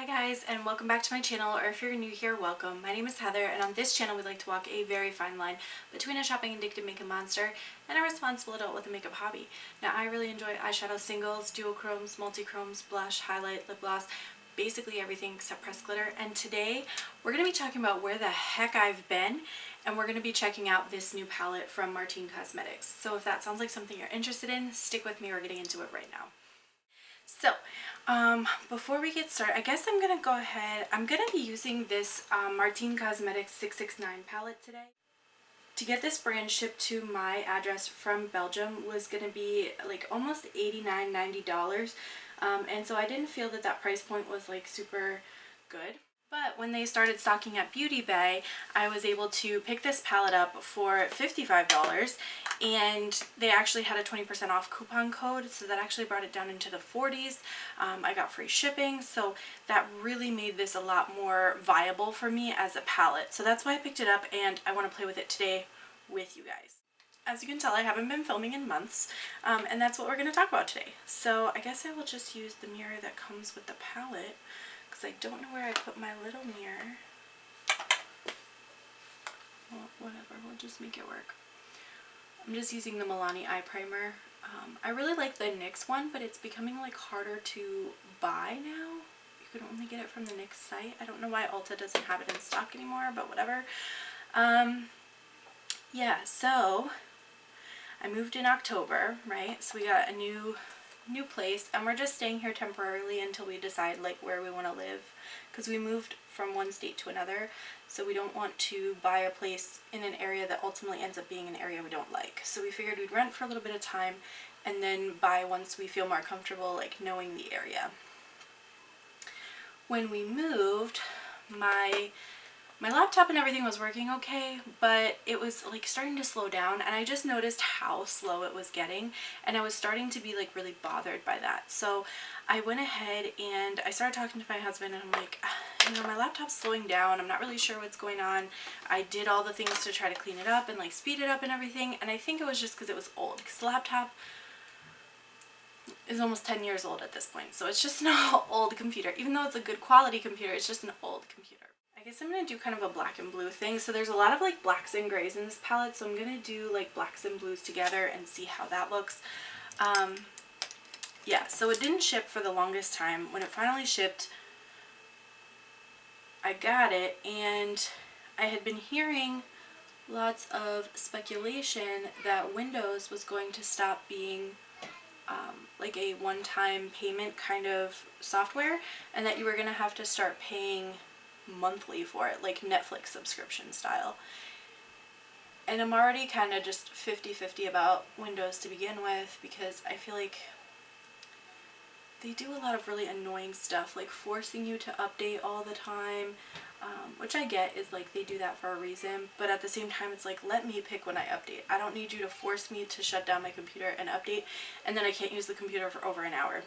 Hi guys, and welcome back to my channel, or if you're new here, welcome. My name is Heather, and on this channel we like to walk a very fine line between a shopping addicted makeup monster and a responsible adult with a makeup hobby. Now I really enjoy eyeshadow singles, duochromes, multi-chromes, blush, highlight, lip gloss, basically everything except pressed glitter. And today we're going to be talking about where the heck I've been, and we're going to be checking out this new palette from Martine Cosmetics. So if that sounds like something you're interested in, stick with me, we're getting into it right now. So, before we get started, I guess I'm going to go ahead. I'm going to be using this Martine Cosmetics 669 palette today. To get this brand shipped to my address from Belgium was going to be like almost $89–90. And so I didn't feel that that price point was like super good. But when they started stocking at Beauty Bay, I was able to pick this palette up for $55, and they actually had a 20% off coupon code, so that actually brought it down into the 40s. I got free shipping, so that really made this a lot more viable for me as a palette. So that's why I picked it up, and I want to play with it today with you guys. As you can tell, I haven't been filming in months, and that's what we're going to talk about today. So I guess I will just use the mirror that comes with the palette, because I don't know where I put my little mirror. Well, whatever, we'll just make it work. I'm just using the Milani eye primer. I really like the NYX one, but it's becoming like harder to buy now. You can only get it from the NYX site. I don't know why Ulta doesn't have it in stock anymore, but whatever. Yeah, so I moved in October, right? So we got a new place, and we're just staying here temporarily until we decide like where we want to live, because we moved from one state to another, so we don't want to buy a place in an area that ultimately ends up being an area we don't like. So we figured we'd rent for a little bit of time and then buy once we feel more comfortable like knowing the area. When we moved, my laptop and everything was working okay, but it was like starting to slow down, and I just noticed how slow it was getting, and I was starting to be like really bothered by that. So I went ahead and I started talking to my husband, and I'm like, you know, my laptop's slowing down. I'm not really sure what's going on. I did all the things to try to clean it up and like speed it up and everything, and I think it was just because it was old, because the laptop is almost 10 years old at this point. So it's just an old computer. Even though it's a good quality computer, it's just an old computer. I guess I'm going to do kind of a black and blue thing. So there's a lot of like blacks and grays in this palette, so I'm going to do like blacks and blues together and see how that looks. Yeah, so it didn't ship for the longest time. When it finally shipped, I got it, and I had been hearing lots of speculation that Windows was going to stop being like a one-time payment kind of software, and that you were going to have to start paying monthly for it, like Netflix subscription style. And I'm already kind of just 50-50 about Windows to begin with, because I feel like they do a lot of really annoying stuff, like forcing you to update all the time, which I get is like they do that for a reason, but at the same time it's like, let me pick when I update. I don't need you to force me to shut down my computer and update, and then I can't use the computer for over an hour,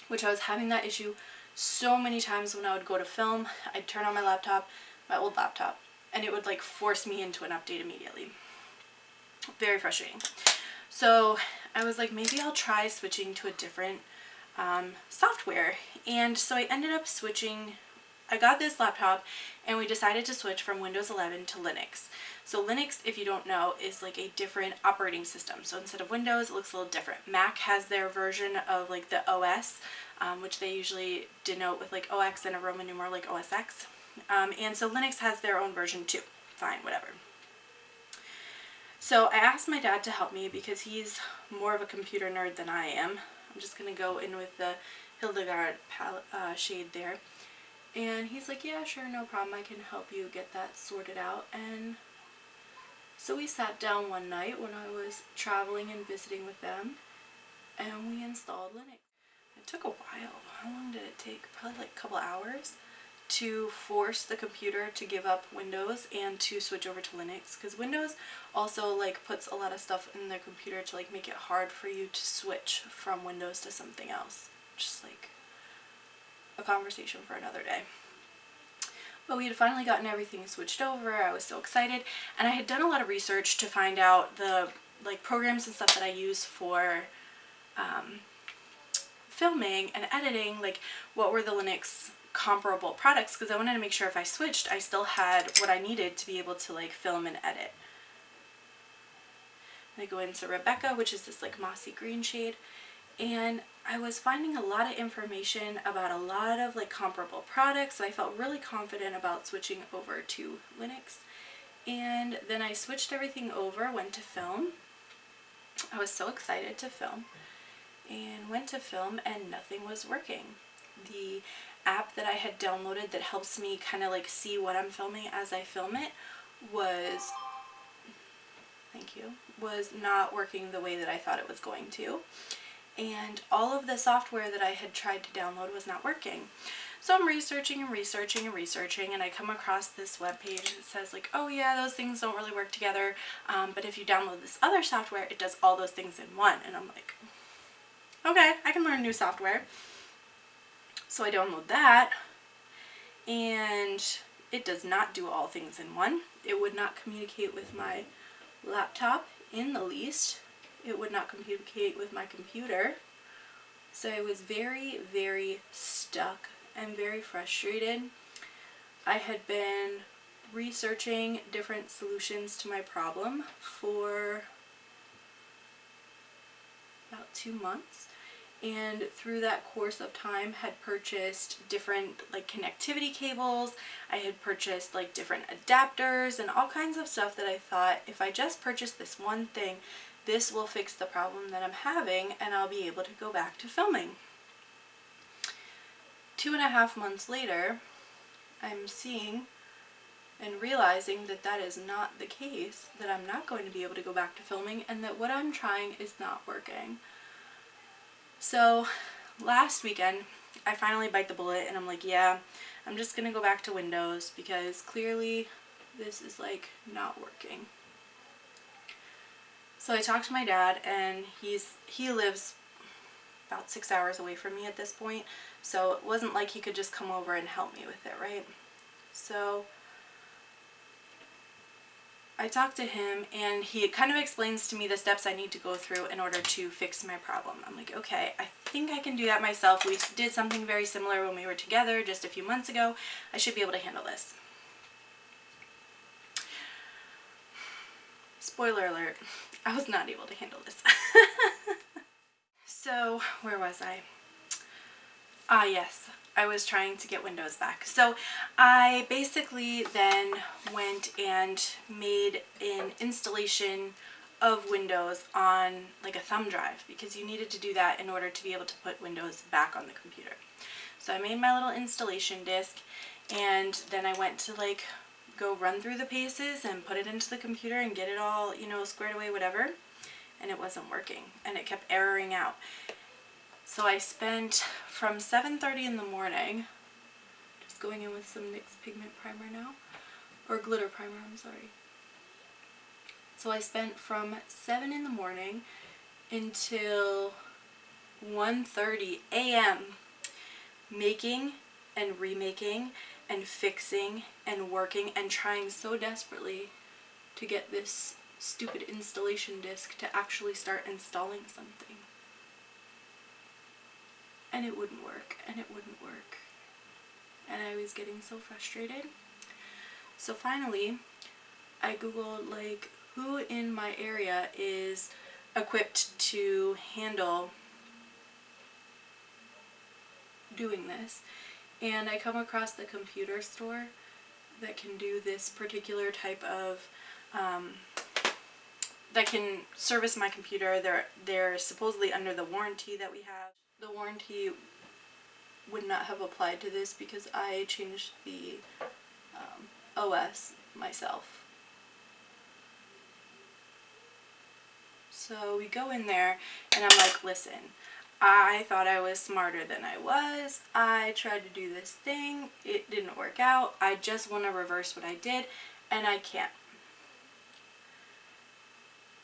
which I was having that issue so many times when I would go to film. I'd turn on my laptop, my old laptop, and it would like force me into an update immediately. Very frustrating. So I was like, maybe I'll try switching to a different software. And so I ended up switching. I got this laptop and we decided to switch from Windows 11 to Linux. So Linux, if you don't know, is like a different operating system. So instead of Windows, it looks a little different. Mac has their version of like the OS, which they usually denote with like OX and a Roman numeral like OSX. And so Linux has their own version too. Fine, whatever. So I asked my dad to help me because he's more of a computer nerd than I am. I'm just going to go in with the Hellllllo palette, shade there. And he's like, yeah, sure, no problem. I can help you get that sorted out. And so we sat down one night when I was traveling and visiting with them, and we installed Linux. It took a while. How long did it take? Probably like a couple hours to force the computer to give up Windows and to switch over to Linux, because Windows also like puts a lot of stuff in the computer to like make it hard for you to switch from Windows to something else. Just like a conversation for another day. But we had finally gotten everything switched over. I was so excited, and I had done a lot of research to find out the like programs and stuff that I use for filming and editing, like what were the Linux comparable products because I wanted to make sure if I switched, I still had what I needed to be able to like film and edit. And I go into Rebecca, which is this like mossy green shade, and I was finding a lot of information about a lot of like comparable products, so I felt really confident about switching over to Linux. And then I switched everything over, went to film. I was so excited to film, and went to film, and nothing was working. The app that I had downloaded that helps me kind of like see what I'm filming as I film it was, thank you, was not working the way that I thought it was going to. And all of the software that I had tried to download was not working. So I'm researching and researching and researching, and I come across this webpage that says like, oh yeah, those things don't really work together, but if you download this other software, it does all those things in one. And I'm like, okay, I can learn new software. So I download that, and it does not do all things in one. It would not communicate with my laptop in the least. It would not communicate with my computer. So I was very, very stuck and very frustrated. I had been researching different solutions to my problem for about 2 months, and through that course of time had purchased different like connectivity cables. I had purchased like different adapters and all kinds of stuff that I thought if I just purchase this one thing, this will fix the problem that I'm having and I'll be able to go back to filming. 2.5 months later, I'm seeing and realizing that that is not the case, that I'm not going to be able to go back to filming, and that what I'm trying is not working. So last weekend, I finally bite the bullet and I'm like, yeah, I'm just gonna go back to Windows because clearly this is like not working. So I talked to my dad, and he lives about 6 hours away from me at this point, so it wasn't like he could just come over and help me with it, right? So I talked to him, and he kind of explains to me the steps I need to go through in order to fix my problem. I'm like, okay, I think I can do that myself. We did something very similar when we were together just a few months ago. I should be able to handle this. Spoiler alert, I was not able to handle this. So, where was I? Ah, yes, I was trying to get Windows back. So I basically then went and made an installation of Windows on like a thumb drive, because you needed to do that in order to be able to put Windows back on the computer. So I made my little installation disk, and then I went to like go run through the paces and put it into the computer and get it all, you know, squared away, whatever, and it wasn't working, and it kept erroring out. So I spent from 7:30 in the morning, just going in with some NYX pigment primer now, or glitter primer, I'm sorry. So I spent from 7 in the morning until 1:30 a.m. making and remaking and fixing and working and trying so desperately to get this stupid installation disk to actually start installing something. And it wouldn't work, and it wouldn't work. And I was getting so frustrated. So finally, I Googled like who in my area is equipped to handle doing this. And I come across the computer store that can do this particular type of, that can service my computer. They're supposedly under the warranty that we have. The warranty would not have applied to this because I changed the OS myself. So we go in there, and I'm like, listen, I thought I was smarter than I was. I tried to do this thing. It didn't work out. I just want to reverse what I did, and I can't.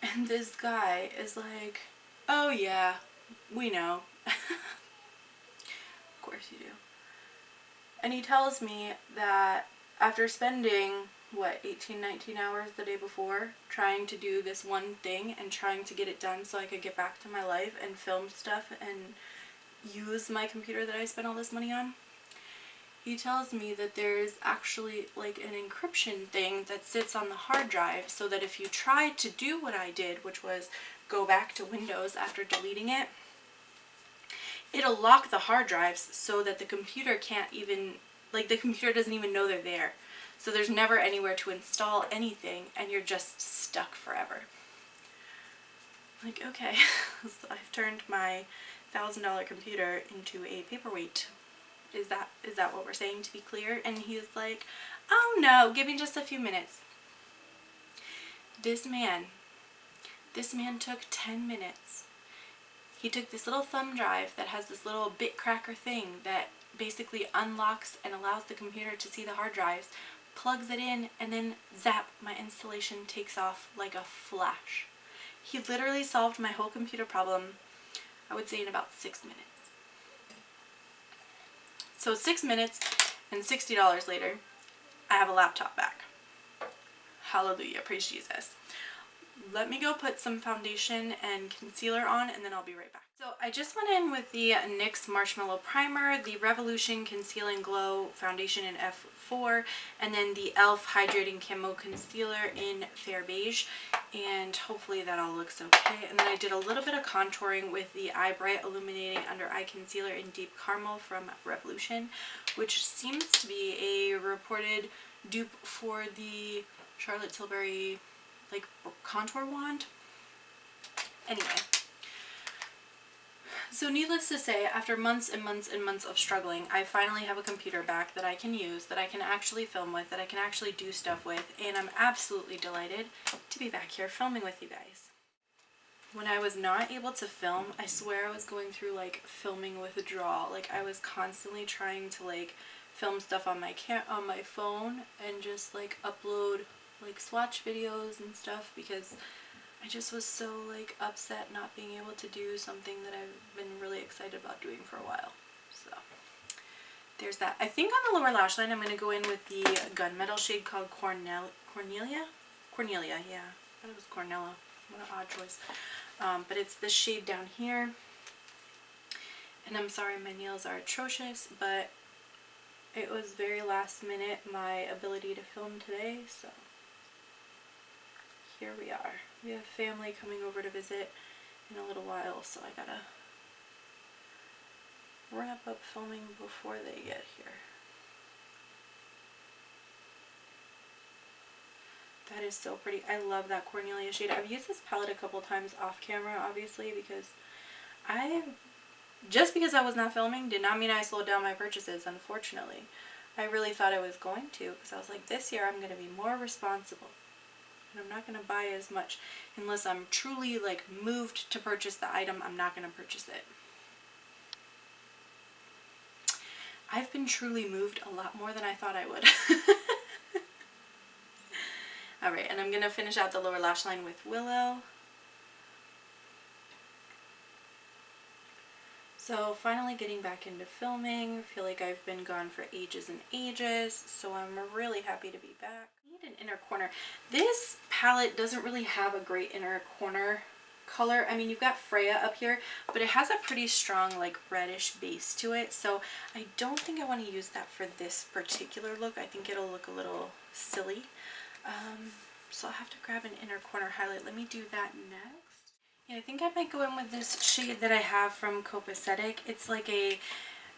And this guy is like, oh yeah, we know. Of course you do. And he tells me that after spending, what, 18, 19 hours the day before trying to do this one thing and trying to get it done so I could get back to my life and film stuff and use my computer that I spent all this money on, he tells me that there's actually like an encryption thing that sits on the hard drive, so that if you try to do what I did, which was go back to Windows after deleting it, it'll lock the hard drives so that the computer can't even, like the computer doesn't even know they're there. So there's never anywhere to install anything and you're just stuck forever. Like, okay, so I've turned my $1,000 computer into a paperweight. Is that what we're saying, to be clear? And he's like, oh no, give me just a few minutes. This man took 10 minutes. He took this little thumb drive that has this little bit cracker thing that basically unlocks and allows the computer to see the hard drives, plugs it in, and then zap, my installation takes off like a flash. He literally solved my whole computer problem, I would say, in about 6 minutes. So 6 minutes and $60 later, I have a laptop back. Hallelujah, praise Jesus. Let me go put some foundation and concealer on, and then I'll be right back. So I just went in with the NYX Marshmallow Primer, the Revolution Conceal and Glow Foundation in F4, and then the e.l.f. Hydrating Camo Concealer in Fair Beige, and hopefully that all looks okay. And then I did a little bit of contouring with the Eye Bright Illuminating Under Eye Concealer in Deep Caramel from Revolution, which seems to be a reported dupe for the Charlotte Tilbury like contour wand. Anyway, so needless to say, after months and months and months of struggling, I finally have a computer back that I can use, that I can actually film with, that I can actually do stuff with, and I'm absolutely delighted to be back here filming with you guys. When I was not able to film, I swear I was going through like filming withdrawal. Like I was constantly trying to like film stuff on my phone and just like upload like swatch videos and stuff, because I just was so like upset not being able to do something that I've been really excited about doing for a while. So there's that. I think on the lower lash line I'm going to go in with the gunmetal shade called Cornelia, yeah, I thought it was Cornella. What an odd choice. But it's this shade down here, and I'm sorry my nails are atrocious, but it was very last minute my ability to film today, so here we are. We have family coming over to visit in a little while, so I gotta wrap up filming before they get here. That is so pretty. I love that Cornelia shade. I've used this palette a couple times off camera, obviously, because just because I was not filming did not mean I slowed down my purchases, unfortunately. I really thought I was going to, because I was like, this year I'm going to be more responsible. And I'm not going to buy as much unless I'm truly like moved to purchase the item. I'm not going to purchase it. I've been truly moved a lot more than I thought I would. Alright, and I'm going to finish out the lower lash line with Willow. So finally getting back into filming. I feel like I've been gone for ages and ages, so I'm really happy to be back. I need an inner corner. This palette doesn't really have a great inner corner color. I mean, you've got Freya up here, but it has a pretty strong like reddish base to it, so I don't think I want to use that for this particular look. I think it'll look a little silly. So I'll have to grab an inner corner highlight. Let me do that next. Yeah, I think I might go in with this shade that I have from Copacetic. It's like a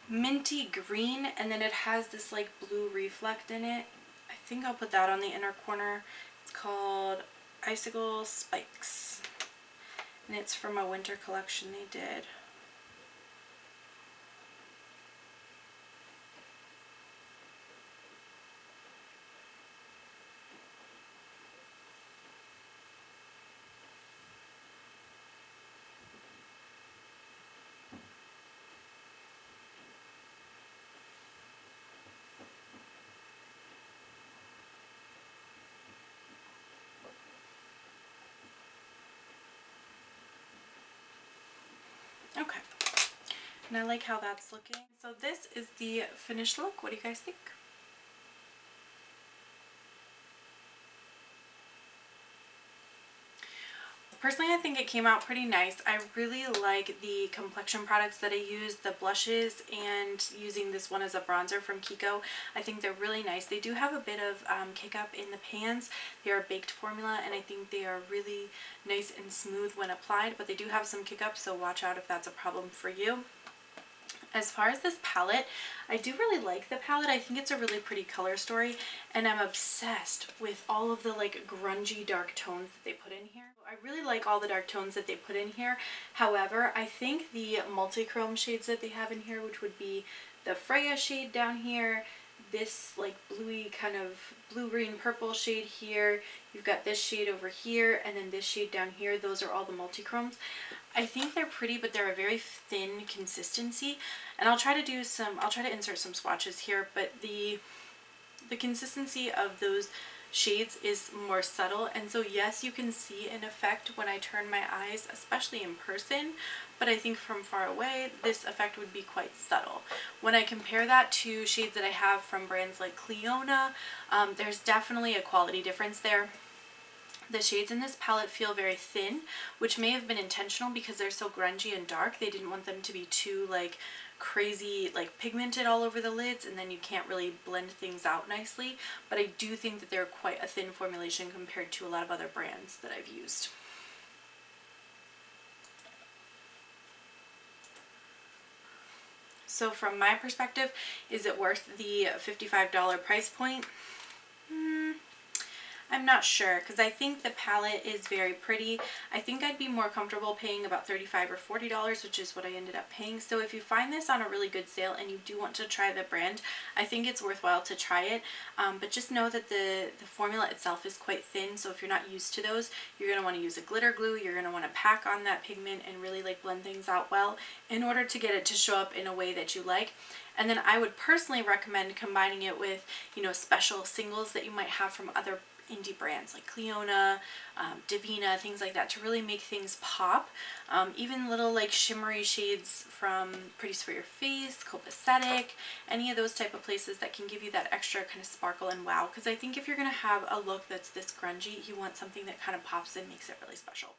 minty green, and then it has this like blue reflect in it. I think I'll put that on the inner corner. It's called Icicle Spikes, and it's from a winter collection they did. Okay, and I like how that's looking. So this is the finished look. What do you guys think? Personally, I think it came out pretty nice. I really like the complexion products that I use, the blushes, and using this one as a bronzer from Kiko. I think they're really nice. They do have a bit of kick up in the pans. They are a baked formula, and I think they are really nice and smooth when applied, but they do have some kick up, so watch out if that's a problem for you. As far as this palette, I do really like the palette. I think it's a really pretty color story, and I'm obsessed with all of the like grungy dark tones that they put in here. I really like all the dark tones that they put in here. However, I think the multi-chrome shades that they have in here, which would be the Freya shade down here, this like bluey kind of blue-green purple shade here, you've got this shade over here, and then this shade down here, those are all the multi-chromes. I think they're pretty, but they're a very thin consistency, and I'll try to insert some swatches here, but the consistency of those shades is more subtle, and so yes, you can see an effect when I turn my eyes, especially in person, but I think from far away this effect would be quite subtle. When I compare that to shades that I have from brands like Cliona, there's definitely a quality difference there. The shades in this palette feel very thin, which may have been intentional because they're so grungy and dark. They didn't want them to be too like crazy, like pigmented all over the lids, and then you can't really blend things out nicely. But I do think that they're quite a thin formulation compared to a lot of other brands that I've used. So from my perspective, is it worth the $55 price point? I'm not sure, because I think the palette is very pretty. I think I'd be more comfortable paying about $35 or $40, which is what I ended up paying. So if you find this on a really good sale and you do want to try the brand, I think it's worthwhile to try it. But just know that the formula itself is quite thin, so if you're not used to those, you're going to want to use a glitter glue. You're going to want to pack on that pigment and really like blend things out well in order to get it to show up in a way that you like. And then I would personally recommend combining it with, you know, special singles that you might have from other indie brands like Cliona, Divina, things like that, to really make things pop. Even little like shimmery shades from Pretties for Your Face, Copacetic, any of those type of places that can give you that extra kind of sparkle and wow, because I think if you're going to have a look that's this grungy, you want something that kind of pops and makes it really special.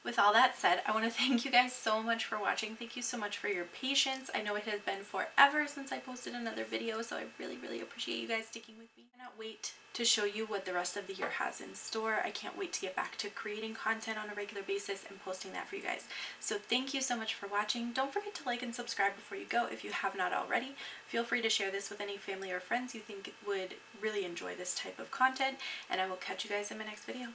With all that said, I want to thank you guys so much for watching. Thank you so much for your patience. I know it has been forever since I posted another video, so I really appreciate you guys sticking with me. I cannot wait to show you what the rest of the year has in store. I can't wait to get back to creating content on a regular basis and posting that for you guys. So thank you so much for watching. Don't forget to like and subscribe before you go if you have not already. Feel free to share this with any family or friends you think would really enjoy this type of content, and I will catch you guys in my next video.